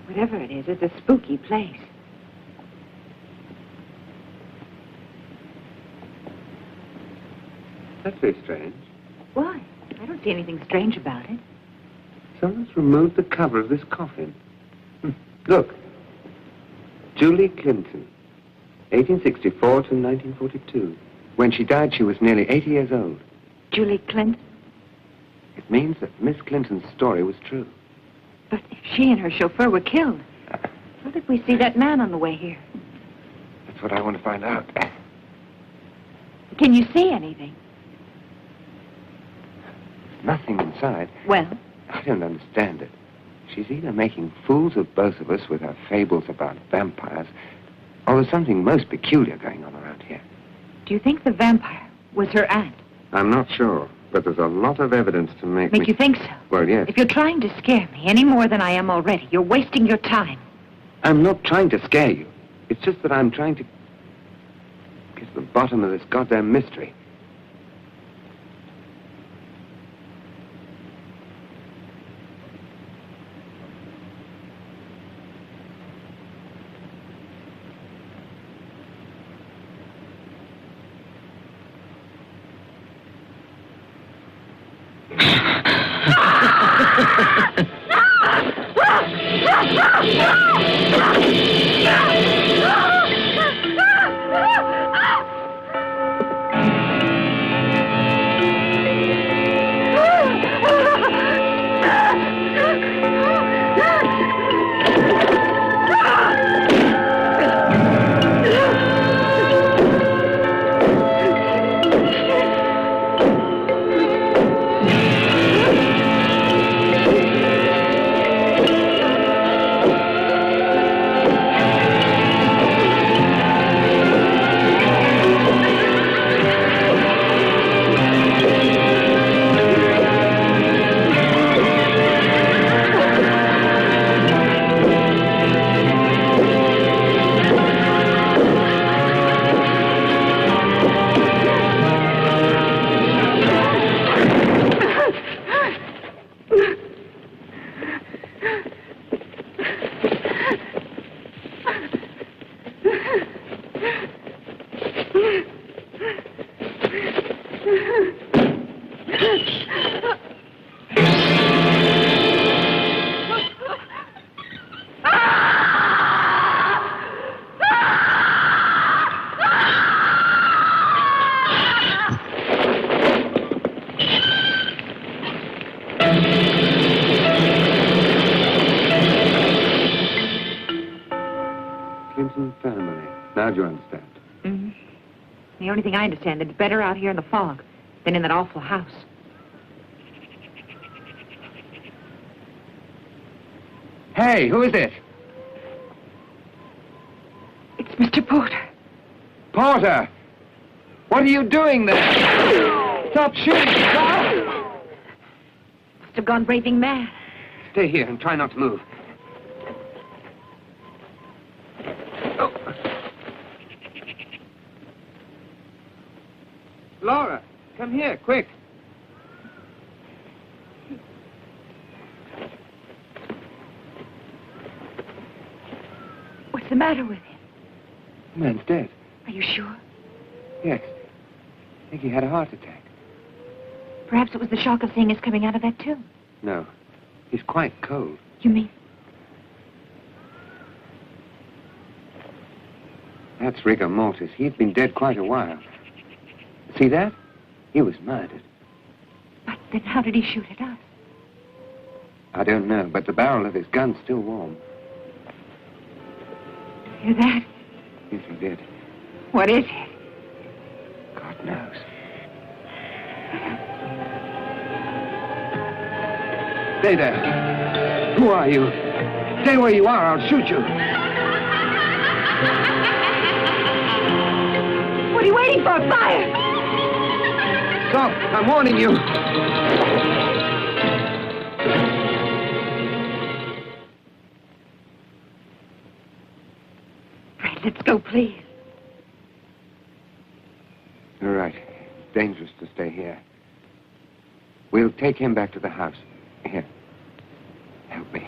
Whatever it is, it's a spooky place. That's very strange. Why? I don't see anything strange about it. Someone's removed the cover of this coffin. Look. Julie Clinton, 1864 to 1942. When she died, she was nearly 80 years old. Julie Clinton? It means that Miss Clinton's story was true. But if she and her chauffeur were killed, how did we see that man on the way here? That's what I want to find out. Can you see anything? Nothing inside. Well? I don't understand it. She's either making fools of both of us with her fables about vampires, or there's something most peculiar going on around here. Do you think the vampire was her aunt? I'm not sure, but there's a lot of evidence to make you think so? Well, yes. If you're trying to scare me any more than I am already, you're wasting your time. I'm not trying to scare you. It's just that I'm trying to get to the bottom of this goddamn mystery. Clinton family. Now do you understand? Mm-hmm. The only thing I understand, it's better out here in the fog than in that awful house. Hey, who is it? It's Mr. Porter. Porter! What are you doing there? Stop shooting! Stop! Must have gone raving mad. Stay here and try not to move. Oh. Laura, come here, quick. What's the matter with him? The man's dead. Are you sure? Yes. I think he had a heart attack. Perhaps it was the shock of seeing us coming out of that tomb. No. He's quite cold. You mean? That's rigor mortis. He's been dead quite a while. See that? He was murdered. But then how did he shoot at us? I don't know, but the barrel of his gun's still warm. Hear that? Yes, he did. What is it? God knows. Stay there. Who are you? Stay where you are, I'll shoot you. What are you waiting for? Fire! Stop, I'm warning you. Fred, let's go, please. You're right. It's dangerous to stay here. We'll take him back to the house. Here. Help me.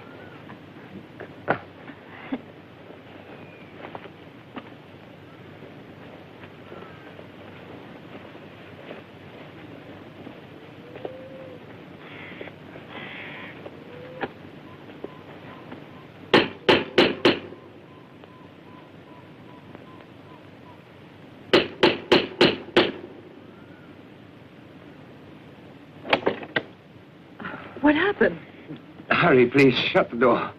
What happened? Hurry, please. Shut the door.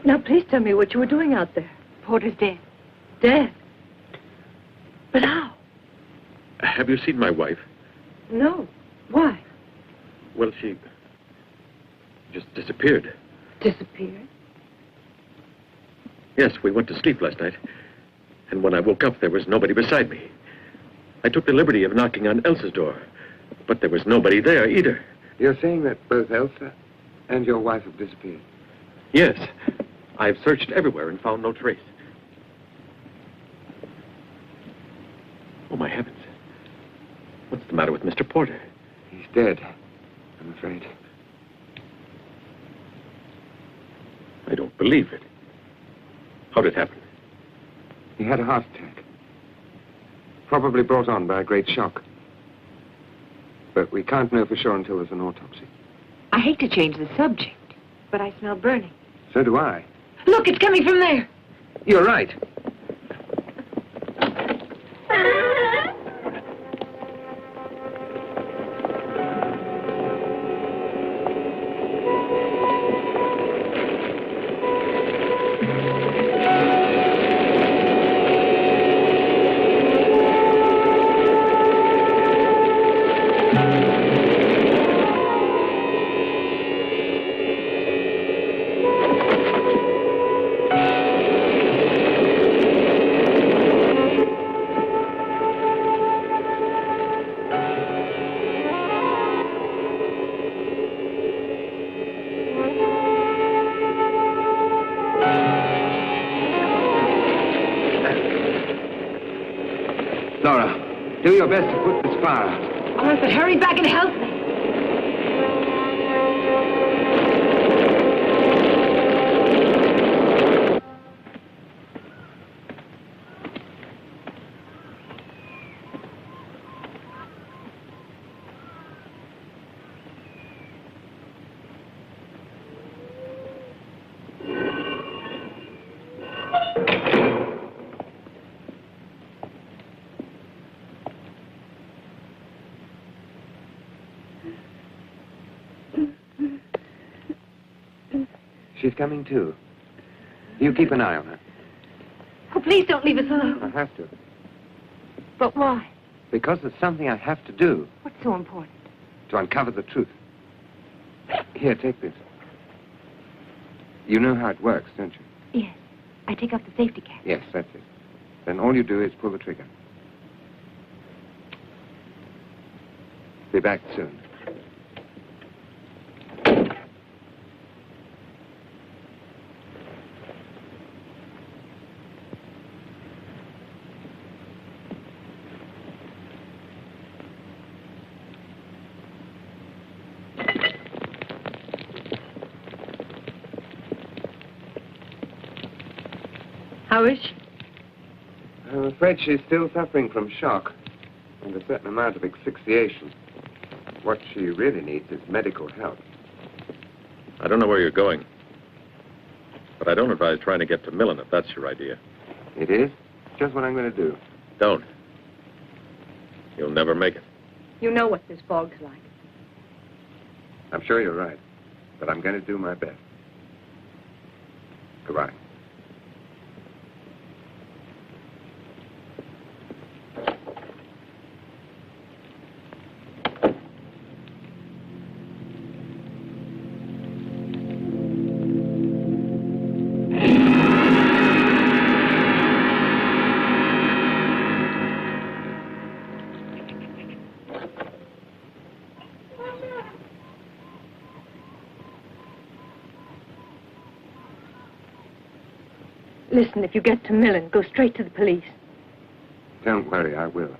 Now, please tell me what you were doing out there. Porter's dead. Dead? But how? Have you seen my wife? No. Why? Well, she just disappeared. Disappeared? Yes, we went to sleep last night. And when I woke up, there was nobody beside me. I took the liberty of knocking on Elsa's door, but there was nobody there either. You're saying that both Elsa and your wife have disappeared? Yes. I've searched everywhere and found no trace. Oh, my heavens. What's the matter with Mr. Porter? He's dead, I'm afraid. I don't believe it. How did it happen? He had a heart attack. Probably brought on by a great shock. But we can't know for sure until there's an autopsy. I hate to change the subject, but I smell burning. So do I. Look, it's coming from there. You're right. Laura, do your best to put this fire out. All right, but hurry back and help me. She's coming too. You keep an eye on her. Oh, please don't leave us alone. I have to. But why? Because there's something I have to do What's so important? to uncover the truth. Here, take this. You know how it works, don't you? Yes. I take off the safety cap. Yes, that's it. Then all you do is pull the trigger. Be back soon. How is she? I'm afraid she's still suffering from shock and a certain amount of asphyxiation. What she really needs is medical help. I don't know where you're going. But I don't advise trying to get to Millen if that's your idea. It is? Just what I'm going to do. Don't. You'll never make it. You know what this fog's like. I'm sure you're right, but I'm going to do my best. Goodbye. Listen, if you get to Millen, go straight to the police. Don't worry, I will.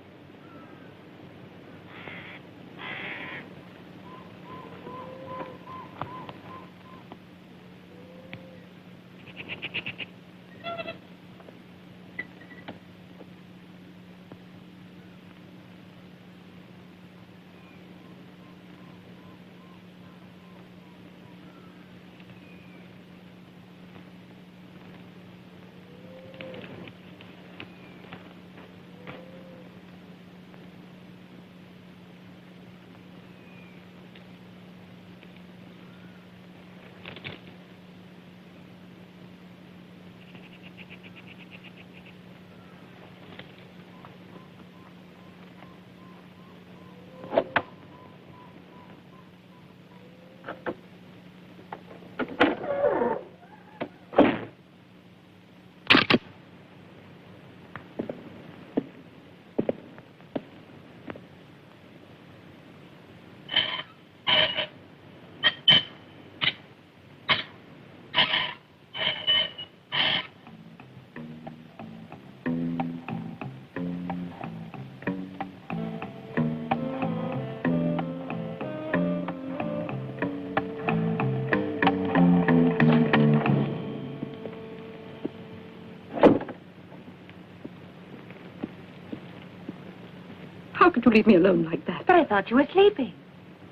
How could you leave me alone like that? But I thought you were sleeping.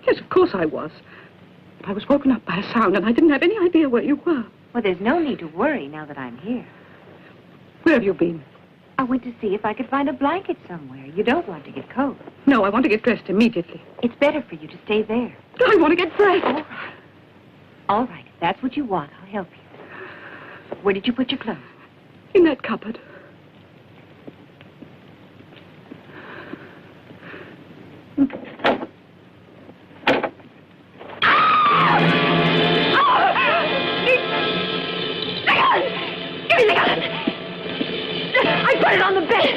Yes, of course I was. But I was woken up by a sound, and I didn't have any idea where you were. Well, there's no need to worry now that I'm here. Where have you been? I went to see if I could find a blanket somewhere. You don't want to get cold. No, I want to get dressed immediately. It's better for you to stay there. I want to get dressed. All right. All right, if that's what you want, I'll help you. Where did you put your clothes? In that cupboard. Give me the gun! I put it on the bed!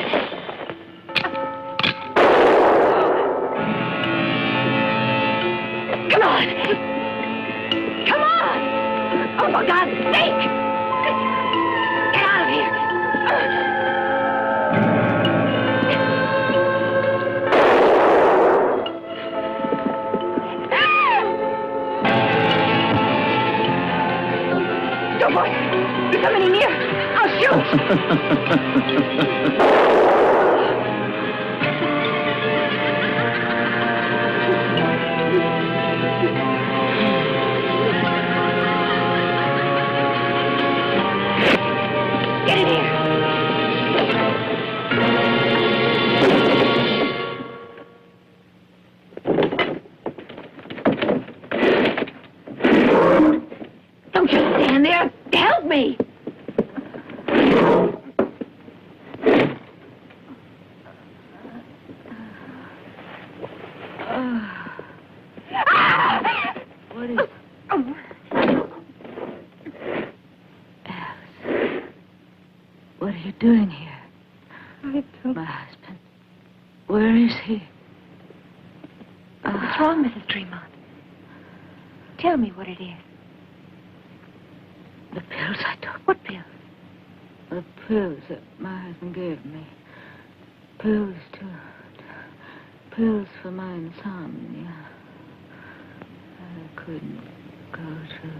Come on! Come on! Oh, for God's sake! Get out of here! Don't boy! You're coming in here! I'll shoot! Get in here! Don't just stand there! Help me! What is... Alice, what are you doing here? I don't... My husband. Where is he? What's wrong, Mrs. Tremont? Tell me what it is. The pills I took. What pills? The pills that my husband gave me. Pills for my insomnia. I couldn't go to...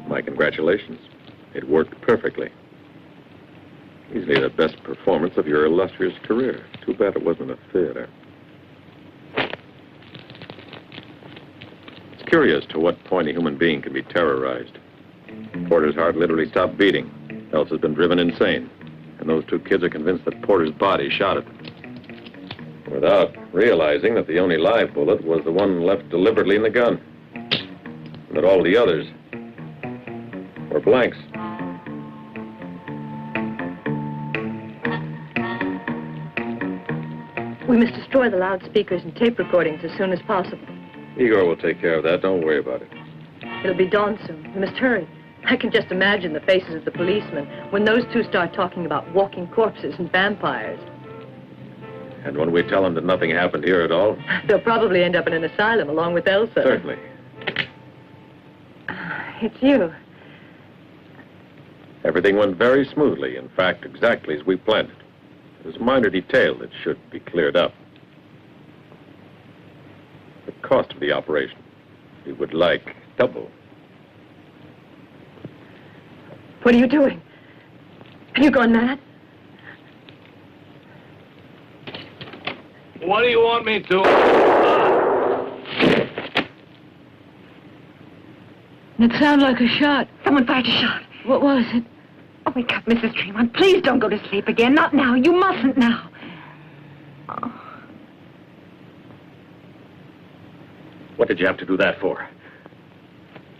My congratulations. It worked perfectly. Easily the best performance of your illustrious career. Too bad it wasn't a theater. It's curious to what point a human being can be terrorized. Porter's heart literally stopped beating, else has been driven insane. And those two kids are convinced that Porter's body shot at them. Without realizing that the only live bullet was the one left deliberately in the gun. And that all the others were blanks. We must destroy the loudspeakers and tape recordings as soon as possible. Igor will take care of that. Don't worry about it. It'll be dawn soon. We must hurry. I can just imagine the faces of the policemen when those two start talking about walking corpses and vampires. And when we tell them that nothing happened here at all? They'll probably end up in an asylum along with Elsa. Certainly. It's you. Everything went very smoothly. In fact, exactly as we planned it. There's a minor detail that should be cleared up. The cost of the operation. We would like double. What are you doing? Have you gone mad? What do you want me to? It sounded like a shot. Someone fired a shot. What was it? Oh, wake up, Mrs. Tremont. Please don't go to sleep again. Not now. You mustn't now. Oh. What did you have to do that for?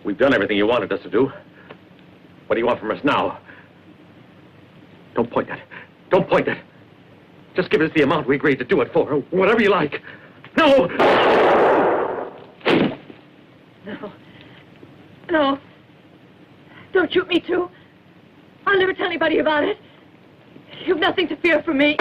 We've done everything you wanted us to do. What do you want from us now? Don't point it. Don't point it. Just give us the amount we agreed to do it for, or whatever you like. No! No. No. Don't shoot me, too. I'll never tell anybody about it. You've nothing to fear from me.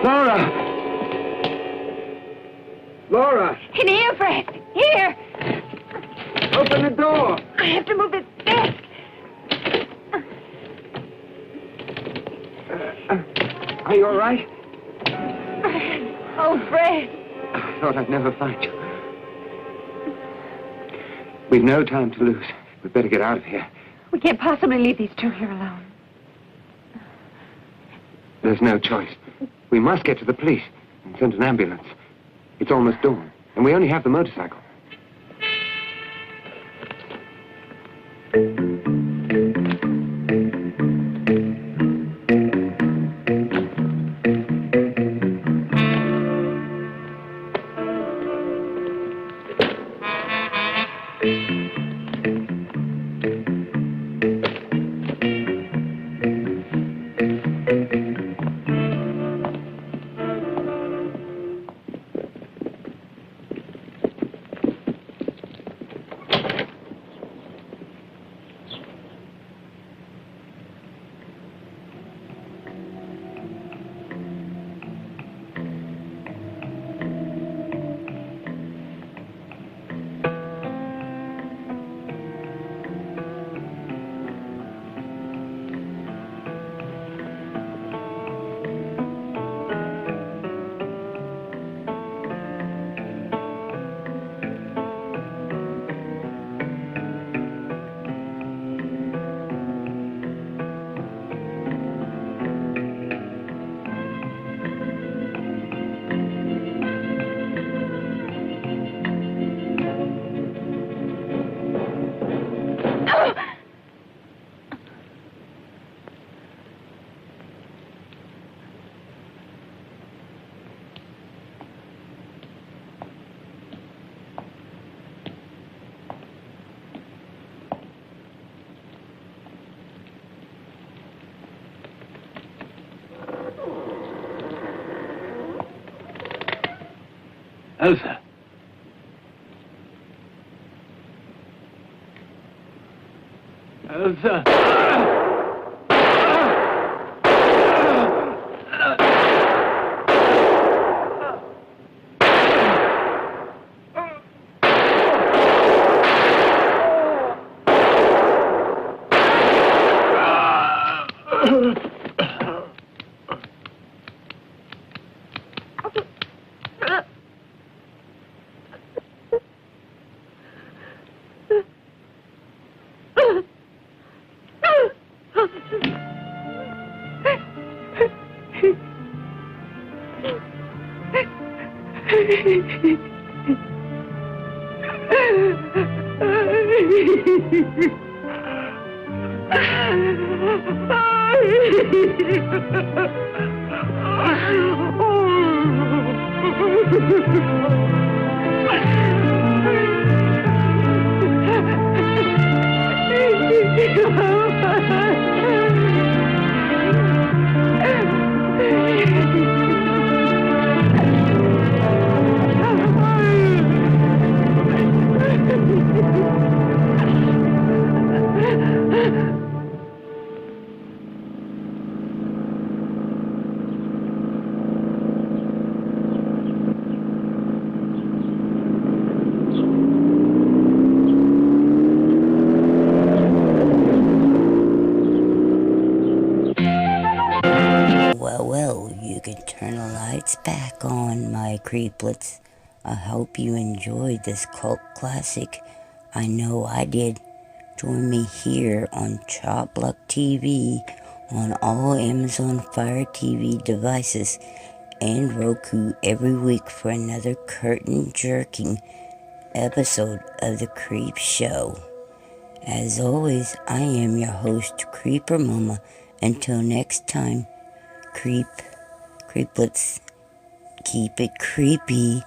Laura! Laura! In here, Fred. Here. Open the door! I have to move this desk. Are you all right? Oh, Fred. I thought I'd never find you. We've no time to lose. We'd better get out of here. We can't possibly leave these two here alone. There's no choice. We must get to the police and send an ambulance. It's almost dawn, and we only have the motorcycle. Elsa. Elsa. Well, you can turn the lights back on, my creeplets. I hope you enjoyed this cult classic. I know I did. Join me here on Chop Luck TV on all Amazon Fire TV devices and Roku every week for another curtain-jerking episode of the Creepshow. As always, I am your host, Creeper Momma. Until next time, creeplets, keep it creepy.